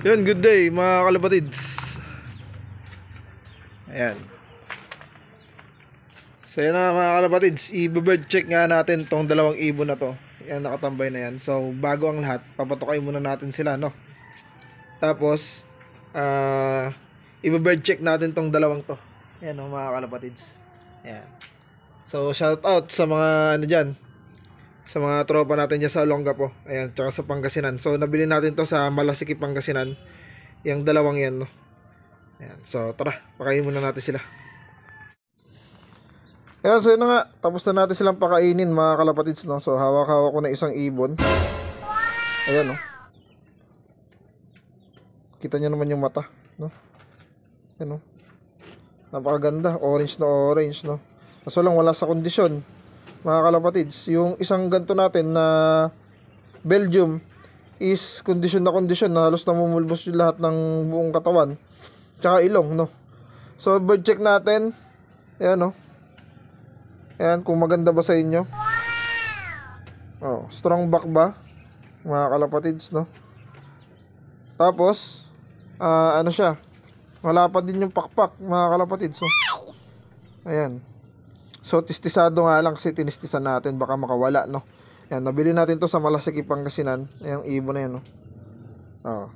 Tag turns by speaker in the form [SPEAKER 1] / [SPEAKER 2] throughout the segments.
[SPEAKER 1] Yun, good day mga kalapatids. Ayan. So yan na mga kalapatids, i-bird check nga natin tong dalawang ibon na to. Yan, nakatambay na yan. So bago ang lahat, papatokay muna natin sila, no? Tapos i-bird check natin tong dalawang to. Ayan, no, mga kalapatids. Ayan. So shout out sa mga ano dyan, sa mga tropa natin dyan sa Olongapo, ayan, tsaka sa Pangasinan. So nabili natin to sa Malasiki, Pangasinan, yung dalawang yan, no? Ayan. So tara, pakainin muna natin sila. Ayan, so yun na nga, tapos na natin silang pakainin mga kalapatids, no? So hawak-hawak ko na isang ibon. Ayan, no? Kita nyo naman yung mata, no? Ayan, no? Napakaganda, orange na orange, no? Kaso lang wala sa kondisyon mga kalapatids. Yung isang ganto natin na Belgium is kondisyon na halos namumulbos yung lahat ng buong katawan tsaka ilong, no? So bird check natin. Ayan, no? Ayan, kung maganda ba sa inyo. Oh, strong back ba mga kalapatids, no? Tapos ano siya, wala pa din yung pakpak mga kalapatids, so ayan. So tistisado nga lang kasi tinistisan natin, baka makawala, no? Ayan, nabili natin to sa Malasiki, Pangasinan. Ayan, ibon na yan, no? Oh.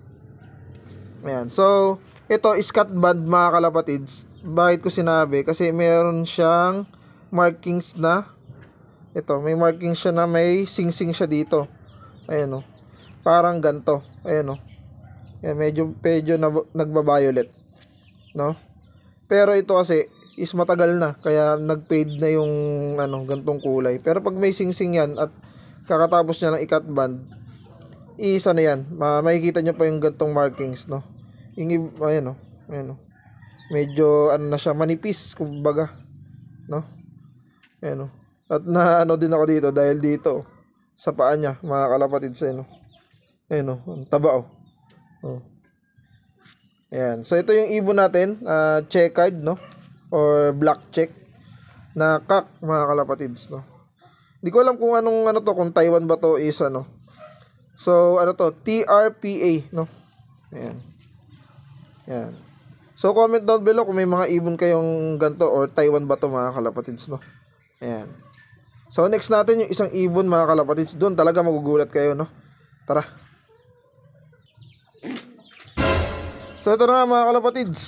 [SPEAKER 1] Ayan, so ito is cut band mga kalapatids. Bakit ko sinabi? Kasi meron siyang markings na ito, may markings siya na may sing-sing siya dito. Ayan, no? Parang ganto. Ayan, no? Ayan, medyo nagba-violet, no? Pero ito kasi is matagal na, kaya nag-fade na yung ano, gantong kulay. Pero pag may sing-sing yan at kakatapos niya ng i-cut band, isa na yan, makikita nyo pa yung gantong markings, no? Yung, ayan, no? Ayan, no? Medyo ano na siya, manipis kumbaga, no? Ayan, no? At na ano din ako dito dahil dito sa paa niya mga kalapatids, no? Ayan, no? Ang taba, oh. Oh. Ayan, so ito yung ibon natin, checkered, no? Or black check na cock mga kalapatids, no? Hindi ko alam kung anong ano to, kung Taiwan ba to is ano. So ano to, TRPA, no? Ayan. Ayan. So comment down below kung may mga ibon kayong ganto or Taiwan ba to mga kalapatids, no? Ayan. So next natin yung isang ibon mga kalapatids. Doon talaga magugulat kayo, no? Tara. So ito na nga mga kalapatids,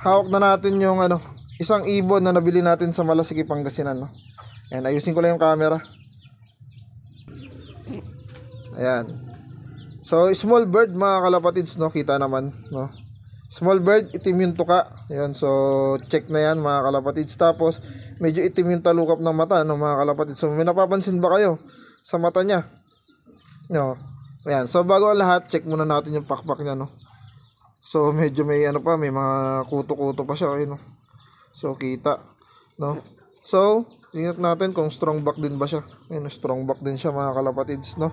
[SPEAKER 1] hawak na natin yung ano, isang ibon na nabili natin sa Malasiki, Pangasinan, no? Ayan, ayusin ko lang yung camera. Ayan. So small bird mga kalapatids, no? Kita naman, no? Small bird, itim yung tuka. Ayan, so check na yan mga kalapatids. Tapos medyo itim yung talukap ng mata, no, mga kalapatids. So may napapansin ba kayo sa mata niya? No. Ayan, so bago ang lahat, check muna natin yung pakpak niya, no? So medyo may ano pa, may mga kuto-kuto pa siya, ayun, no? So kita, no? So tingnan natin kung strong back din ba siya. Ayun, strong back din siya mga kalapatids, no?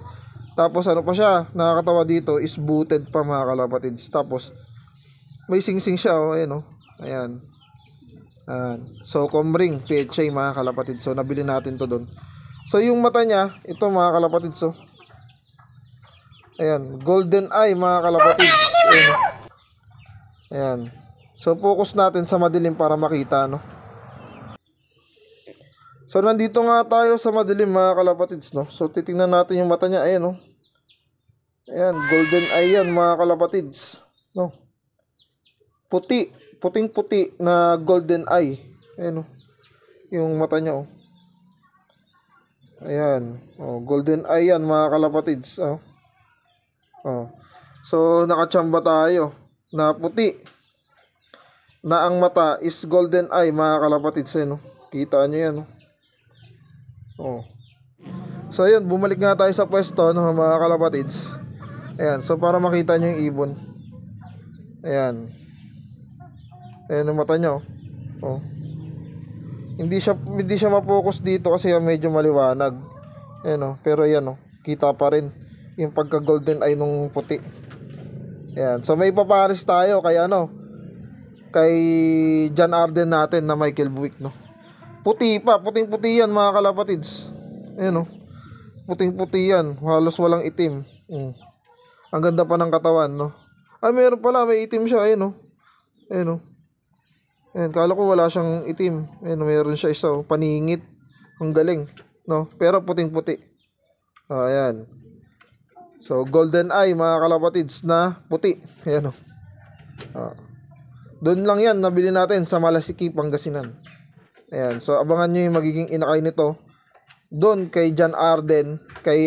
[SPEAKER 1] Tapos ano pa siya, nakakatawa dito is booted pa mga kalapatids. Tapos may sing-sing siya, oh, ayun, no? Ayan. So comring PHA mga kalapatids. So nabili natin to doon. So yung mata niya, ito mga kalapatids, so ayan, golden eye mga kalapatids. Ayan, no? Ayan. So focus natin sa madilim para makita, no? So nandito nga tayo sa madilim mga kalapatids, no? So titingnan natin yung mata niya, ayan, no? Ayan, golden eye yan mga kalapatids, no? Puti, puting-puti na golden eye. Ayan, no? Yung mata niya, oh. Ayan, oh, golden eye yan mga kalapatids, oh. Oh. So nakachamba tayo na puti na ang mata is golden eye mga kalapatids, no? Kita nyo yan, no? Oh. So ayun, bumalik nga tayo sa pwesto, no, mga kalapatids. Ayan, so para makita nyo yung ibon. Ayan. Ayan ang mata nyo, oh. Hindi siya ma-focus dito kasi medyo maliwanag. Ayan, no? Pero ayan, no? Kita pa rin yung pagka golden eye nung puti. Ayan. So may papares tayo kay ano, kay John Arden natin na Michael Buick, no? Puti pa, puting-puti yan mga kalapatids. Ayan, no? Puting-puti yan, halos walang itim. Ang ganda pa ng katawan, no? Meron pala, may itim siya, ayun oh. Ayun oh. Ayun, kala ko wala siyang itim. Ayun, meron siya isa oh, paningit. Ang galing, no? Pero puting-puti. Ayan. So, golden eye mga kalapatids na puti. Ayan oh. Doon lang yan, nabili natin sa Malasiki, Pangasinan. Ayan, so abangan nyo yung magiging inakay nito doon kay John Arden, kay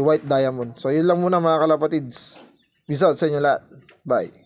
[SPEAKER 1] White Diamond. So, yun lang muna mga kalapatids. Peace out sa inyo lahat. Bye.